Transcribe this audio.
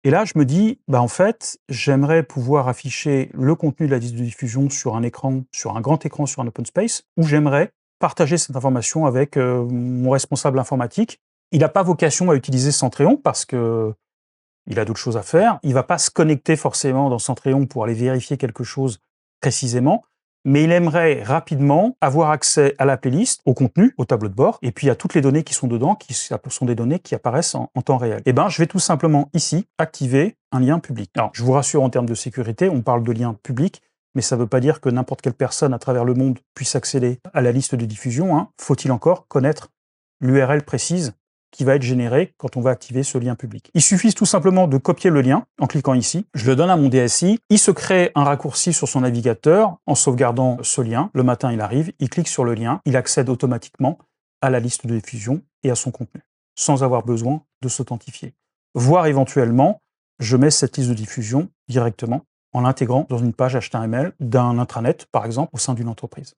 Et là, je me dis, bah, en fait, j'aimerais pouvoir afficher le contenu de la liste de diffusion sur un écran, sur un grand écran, sur un open space, ou j'aimerais partager cette information avec mon responsable informatique. Il n'a pas vocation à utiliser Centréon parce que il a d'autres choses à faire. Il ne va pas se connecter forcément dans Centréon pour aller vérifier quelque chose précisément, mais il aimerait rapidement avoir accès à la playlist, au contenu, au tableau de bord, et puis à toutes les données qui sont dedans, qui sont des données qui apparaissent en temps réel. Eh bien, je vais tout simplement ici activer un lien public. Alors, je vous rassure en termes de sécurité, on parle de lien public, mais ça ne veut pas dire que n'importe quelle personne à travers le monde puisse accéder à la liste de diffusion, hein. Faut-il encore connaître l'URL précise qui va être générée quand on va activer ce lien public. Il suffit tout simplement de copier le lien en cliquant ici. Je le donne à mon DSI. Il se crée un raccourci sur son navigateur en sauvegardant ce lien. Le matin, il arrive, il clique sur le lien, il accède automatiquement à la liste de diffusion et à son contenu, sans avoir besoin de s'authentifier. Voire éventuellement, je mets cette liste de diffusion directement en l'intégrant dans une page HTML d'un intranet, par exemple, au sein d'une entreprise.